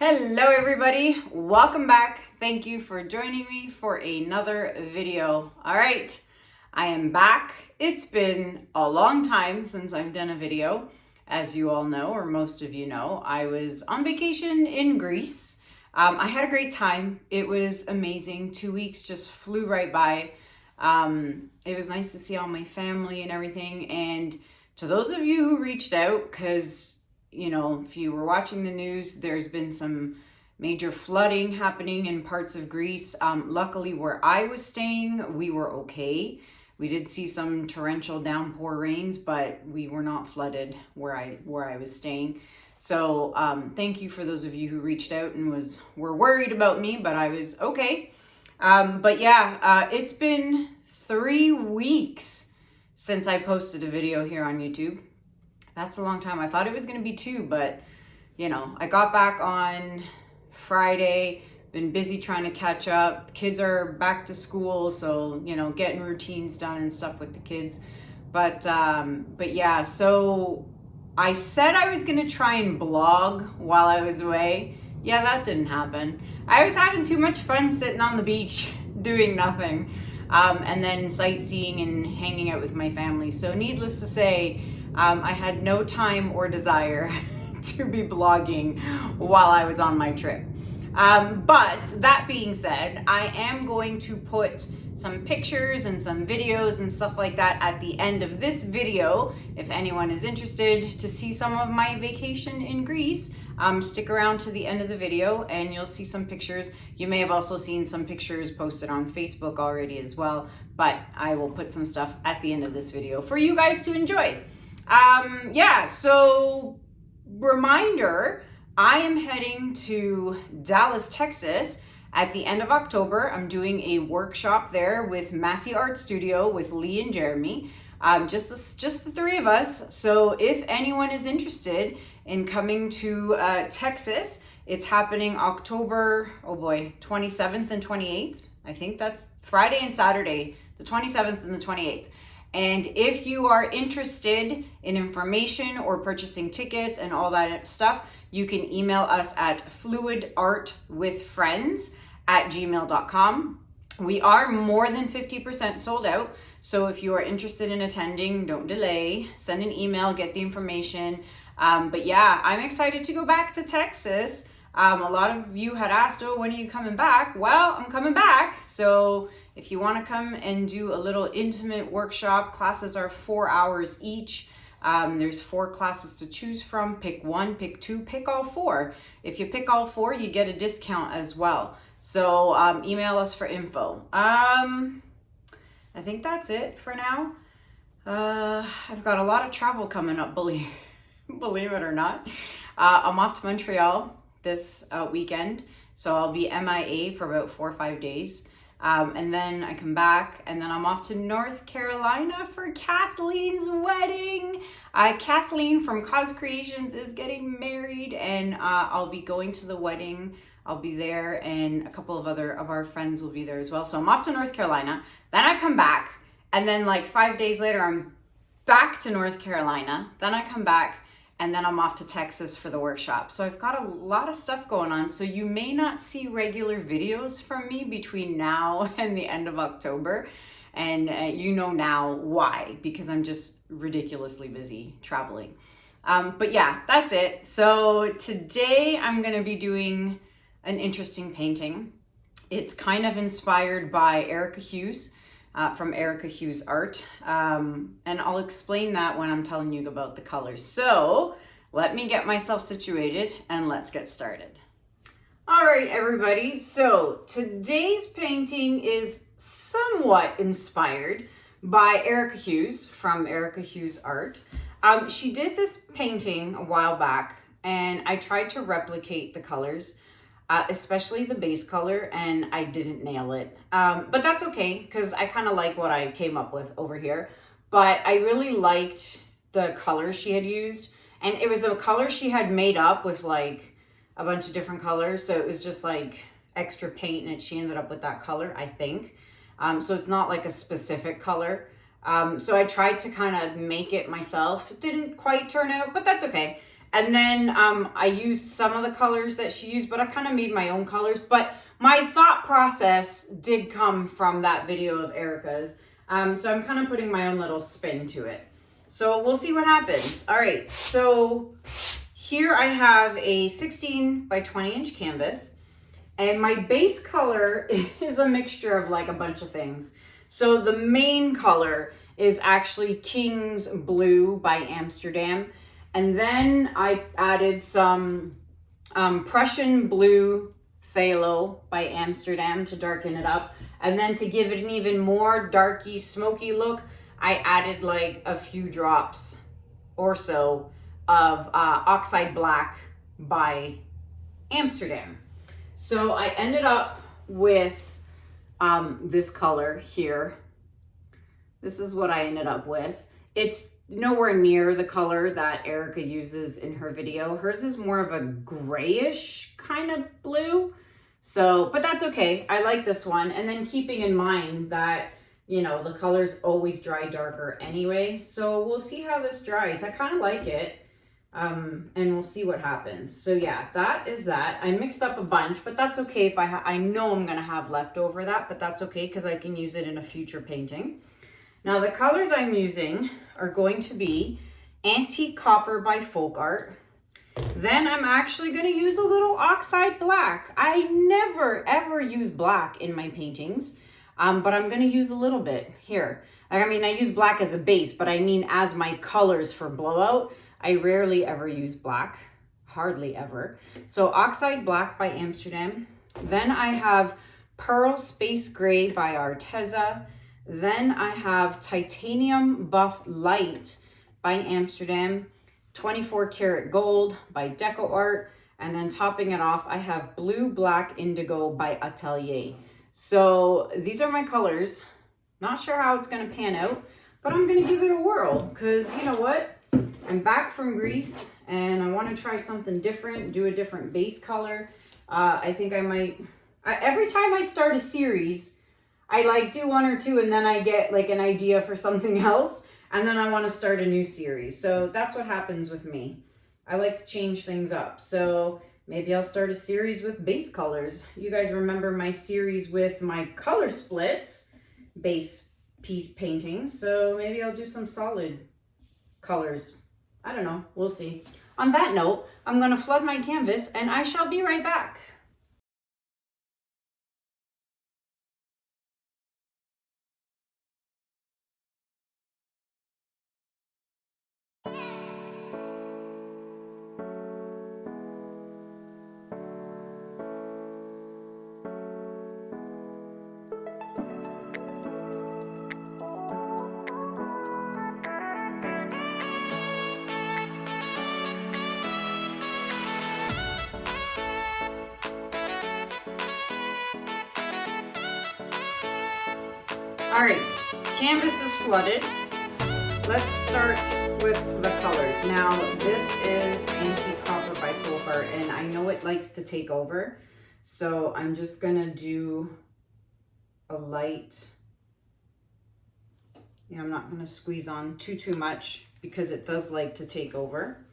Hello everybody, welcome back. Thank you for joining me for another video. All right, I am back. It's been a long time since I've done a video. As you all know, or most of you know, I was on vacation in Greece. I had a great time. It was amazing. 2 weeks just flew right by. It was nice to see all my family and everything. And to those of you who reached out, because you know, if you were watching the news, there's been some major flooding happening in parts of Greece. Luckily, where I was staying, we were okay. We did see some torrential downpour rains, but we were not flooded where I was staying. So thank you for those of you who reached out and were worried about me, but I was okay. But yeah, it's been 3 weeks since I posted a video here on YouTube. That's a long time. I thought it was going to be 2, but you know, I got back on Friday, been busy trying to catch up. The kids are back to school, so you know, getting routines done and stuff with the kids. But yeah, so I said I was going to try and blog while I was away. Yeah, that didn't happen. I was having too much fun sitting on the beach doing nothing, and then sightseeing and hanging out with my family. So needless to say, I had no time or desire to be blogging while I was on my trip. But that being said, I am going to put some pictures and some videos and stuff like that at the end of this video. If anyone is interested to see some of my vacation in Greece, stick around to the end of the video and you'll see some pictures. You may have also seen some pictures posted on Facebook already as well, but I will put some stuff at the end of this video for you guys to enjoy. Yeah, so reminder, I am heading to Dallas, Texas at the end of October. I'm doing a workshop there with Massey Art Studio with Lee and Jeremy. Just the 3 of us. So if anyone is interested in coming to Texas, it's happening October, 27th and 28th. I think that's Friday and Saturday, the 27th and the 28th. And if you are interested in information or purchasing tickets and all that stuff, you can email us at fluidartwithfriends@gmail.com. We are more than 50% sold out. So if you are interested in attending, don't delay. Send an email, get the information. But yeah, I'm excited to go back to Texas. A lot of you had asked, oh, when are you coming back? Well, I'm coming back. So if you want to come and do a little intimate workshop, classes are 4 hours each. There's 4 classes to choose from. Pick 1, pick 2, pick all 4. If you pick all 4, you get a discount as well. So email us for info. I think that's it for now. I've got a lot of travel coming up, believe it or not. I'm off to Montreal this weekend, so I'll be MIA for about 4 or 5 days. And then I come back and then I'm off to North Carolina for Kathleen's wedding. Kathleen from Cause Creations is getting married and I'll be going to the wedding. I'll be there and a couple of other of our friends will be there as well. So I'm off to North Carolina. Then I come back and then like 5 days later, I'm back to North Carolina. Then I come back and then I'm off to Texas for the workshop. So I've got a lot of stuff going on. So you may not see regular videos from me between now and the end of October. And you know now why, because I'm just ridiculously busy traveling. But yeah, that's it. So today I'm gonna be doing an interesting painting. It's kind of inspired by Erica Hughes. From Erica Hughes Art. And I'll explain that when I'm telling you about the colors. So let me get myself situated and let's get started. All right, everybody. So today's painting is somewhat inspired by Erica Hughes from Erica Hughes Art. She did this painting a while back and I tried to replicate the colors. Especially the base color, and I didn't nail it. But that's okay, because I kind of like what I came up with over here. But I really liked the color she had used. And it was a color she had made up with like a bunch of different colors. So it was just like extra paint, and she ended up with that color, I think. So it's not like a specific color. So I tried to kind of make it myself. It didn't quite turn out, but that's okay. And then I used some of the colors that she used, but I kind of made my own colors. But my thought process did come from that video of Erica's. So I'm kind of putting my own little spin to it. So we'll see what happens. All right, so here I have a 16 by 20 inch canvas. And my base color is a mixture of like a bunch of things. So the main color is actually King's Blue by Amsterdam. And then I added some Prussian Blue Phthalo by Amsterdam to darken it up. And then to give it an even more darky, smoky look, I added like a few drops or so of Oxide Black by Amsterdam. So I ended up with this color here. This is what I ended up with. It's nowhere near the color that Erica uses in her video. Hers is more of a grayish kind of blue. So, but that's okay. I like this one. And then keeping in mind that, you know, the colors always dry darker anyway. So we'll see how this dries. I kind of like it. And we'll see what happens. So yeah, that is that. I mixed up a bunch, but that's okay if I know I'm going to have leftover that, but that's okay because I can use it in a future painting. Now the colors I'm using are going to be Antique Copper by Folk Art. Then I'm actually going to use a little Oxide Black. I never ever use black in my paintings, but I'm going to use a little bit here. I mean, I use black as a base, but I mean as my colors for blowout. I rarely ever use black, hardly ever. So Oxide Black by Amsterdam. Then I have Pearl Space Gray by Arteza. Then I have Titanium Buff Light by Amsterdam. 24 Karat Gold by DecoArt. And then topping it off, I have Blue Black Indigo by Atelier. So these are my colors. Not sure how it's going to pan out, but I'm going to give it a whirl because you know what? I'm back from Greece and I want to try something different, do a different base color. I think I might, every time I start a series, I like do one or two and then I get like an idea for something else and then I want to start a new series. So that's what happens with me. I like to change things up. So maybe I'll start a series with base colors. You guys remember my series with my color splits, base piece paintings. So maybe I'll do some solid colors. I don't know, we'll see. On that note, I'm going to flood my canvas and I shall be right back. All right, canvas is flooded. Let's start with the colors. Now, this is Antique Copper by Folk Art, and I know it likes to take over. So I'm just gonna do a light. Yeah, I'm not gonna squeeze on too much because it does like to take over.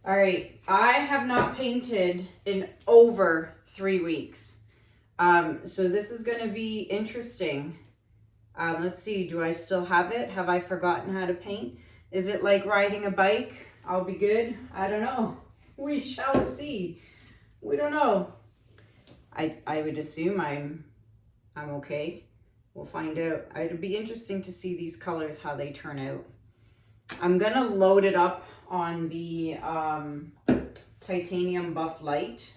All right, I have not painted in over 3 weeks. So this is gonna be interesting. Let's see, do I still have it? Have I forgotten how to paint? Is it like riding a bike? I'll be good? I don't know. We shall see. We don't know. I would assume I'm okay. We'll find out. It'd be interesting to see these colors, how they turn out. I'm gonna load it up on the Titanium Buff Light.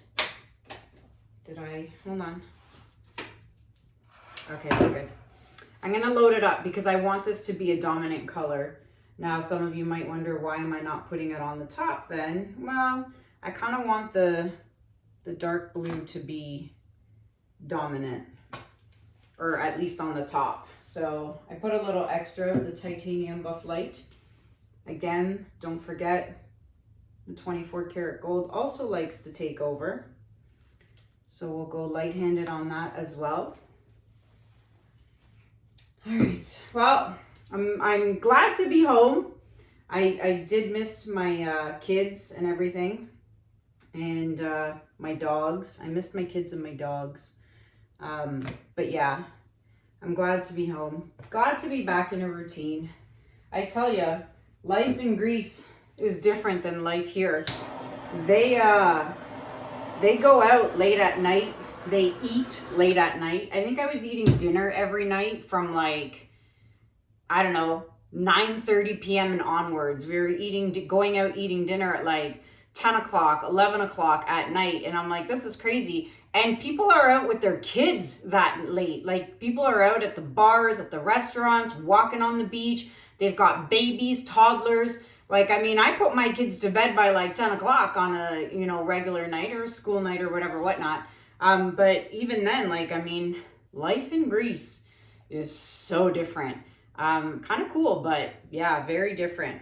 Hold on. Okay, we're good. I'm going to load it up because I want this to be a dominant color. Now, some of you might wonder, why am I not putting it on the top then? Well, I kind of want the dark blue to be dominant, or at least on the top. So I put a little extra of the Titanium Buff Light. Again, don't forget, the 24 Karat Gold also likes to take over. So we'll go light-handed on that as well. All right, well, I'm glad to be home. I did miss my kids and everything, and my dogs. I missed my kids and my dogs. But yeah, I'm glad to be home. Glad to be back in a routine. I tell you, life in Greece is different than life here. They go out late at night. They eat late at night. I think I was eating dinner every night from like, I don't know, 9:30 p.m. and onwards. We were going out eating dinner at like 10 o'clock, 11 o'clock at night. And I'm like, this is crazy. And people are out with their kids that late. Like, people are out at the bars, at the restaurants, walking on the beach. They've got babies, toddlers. Like, I mean, I put my kids to bed by like 10 o'clock on a, regular night or a school night or whatever, whatnot. But even then, like, I mean, life in Greece is so different. Kind of cool, but yeah, very different.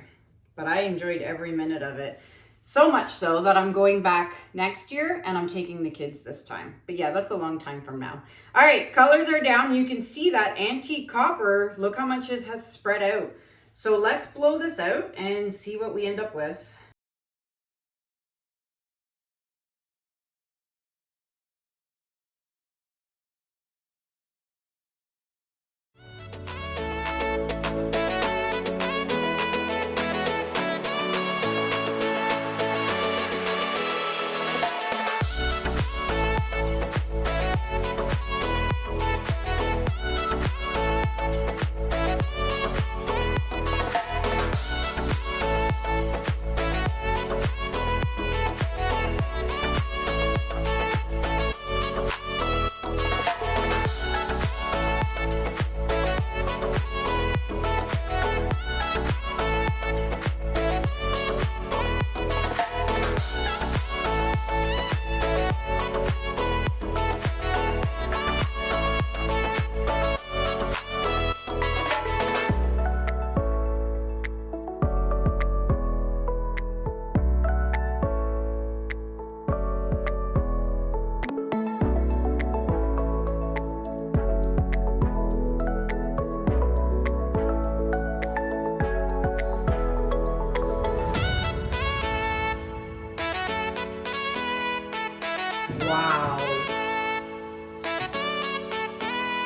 But I enjoyed every minute of it. So much so that I'm going back next year and I'm taking the kids this time. But yeah, that's a long time from now. All right, colors are down. You can see that antique copper. Look how much it has spread out. So let's blow this out and see what we end up with. Wow.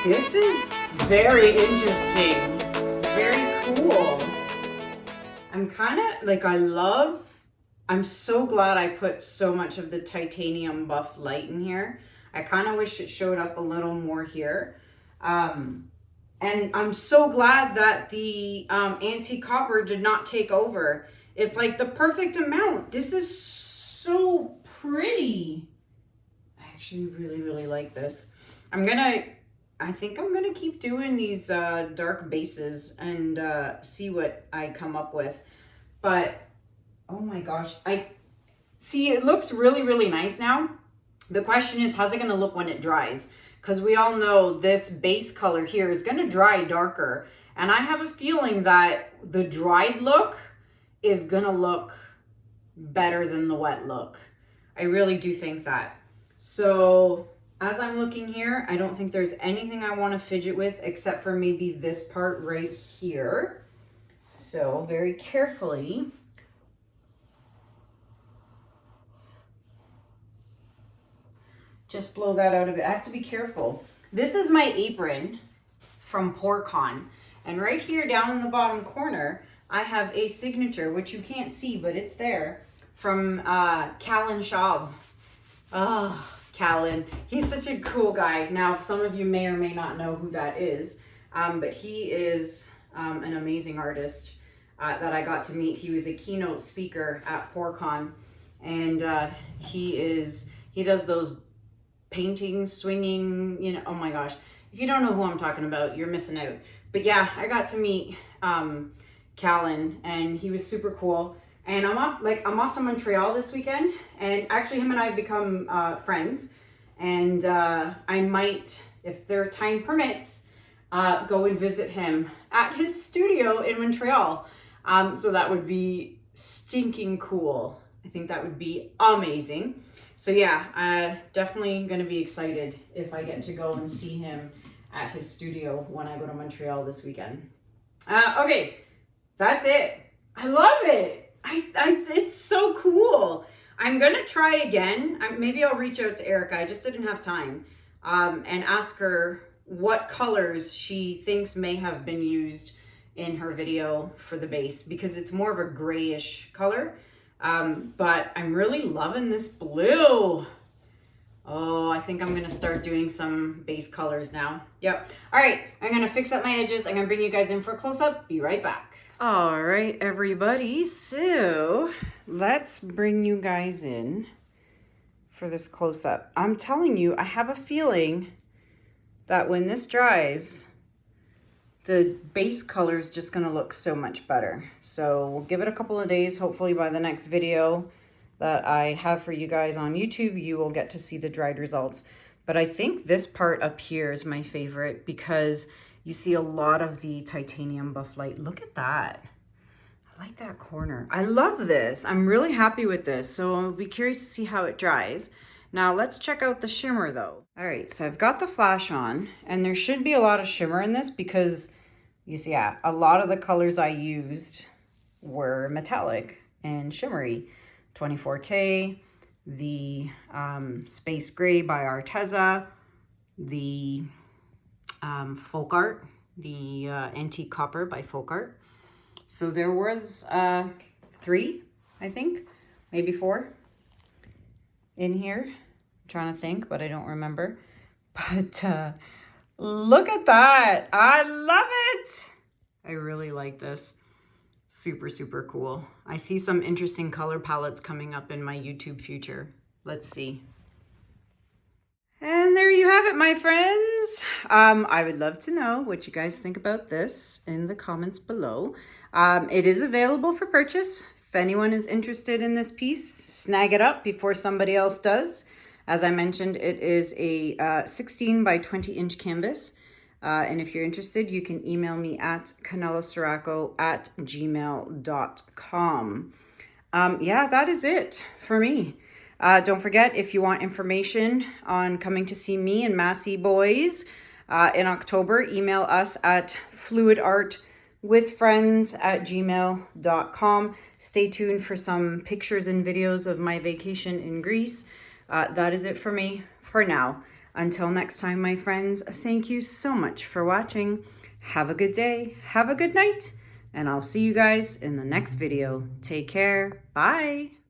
This is very interesting. Very cool. I'm kind of like, I'm so glad I put so much of the titanium buff light in here. I kind of wish it showed up a little more here. And I'm so glad that the antique copper did not take over. It's like the perfect amount. This is so pretty. I actually really, really like this. I think I'm gonna keep doing these dark bases and see what I come up with. But oh my gosh, I see it looks really, really nice now. The question is, how's it gonna look when it dries? Because we all know this base color here is gonna dry darker. And I have a feeling that the dried look is gonna look better than the wet look. I really do think that. So as I'm looking here, I don't think there's anything I want to fidget with except for maybe this part right here. So very carefully, just blow that out a bit. I have to be careful. This is my apron from PourCon. And right here down in the bottom corner, I have a signature, which you can't see, but it's there, from Callan Schaub. Oh, Callan. He's such a cool guy. Now, some of you may or may not know who that is, but he is an amazing artist that I got to meet. He was a keynote speaker at PourCon, and he does those painting, swinging, oh my gosh. If you don't know who I'm talking about, you're missing out. But yeah, I got to meet Callan, and he was super cool. And I'm off to Montreal this weekend, and actually him and I have become friends. And I might, if their time permits, go and visit him at his studio in Montreal. So that would be stinking cool. I think that would be amazing. So yeah, definitely gonna be excited if I get to go and see him at his studio when I go to Montreal this weekend. Okay, that's it. I love it. It's so cool. I'm gonna try again. Maybe I'll reach out to Erica. I just didn't have time, and ask her what colors she thinks may have been used in her video for the base, because it's more of a grayish color. But I'm really loving this blue. Oh, I think I'm gonna start doing some base colors now. Yep. All right, I'm gonna fix up my edges. I'm gonna bring you guys in for a close-up. Be right back. All right, everybody. So let's bring you guys in for this close-up. I'm telling you, I have a feeling that when this dries, the base color is just gonna look so much better. So we'll give it a couple of days. Hopefully by the next video that I have for you guys on YouTube, you will get to see the dried results. But I think this part up here is my favorite because you see a lot of the titanium buff light. Look at that. I like that corner. I love this. I'm really happy with this. So I'll be curious to see how it dries. Now let's check out the shimmer though. All right, so I've got the flash on, and there should be a lot of shimmer in this because you see, yeah, a lot of the colors I used were metallic and shimmery. 24K, the Space Gray by Arteza, the Folk Art, the Antique Copper by Folk Art. So there was 3, I think, maybe 4 in here. I'm trying to think, but I don't remember. But look at that. I love it. I really like this. Super, super cool. I see some interesting color palettes coming up in my YouTube future. Let's see. And there you have it, my friends. I would love to know what you guys think about this in the comments below. It is available for purchase. If anyone is interested in this piece, snag it up before somebody else does. As I mentioned, it is a 16 by 20 inch canvas. And if you're interested, you can email me at kanellaciraco@gmail.com. Yeah, that is it for me. Don't forget, if you want information on coming to see me and Massey Boys in October, email us at fluidartwithfriends@gmail.com. Stay tuned for some pictures and videos of my vacation in Greece. That is it for me for now. Until next time, my friends, thank you so much for watching. Have a good day, have a good night, and I'll see you guys in the next video. Take care. Bye.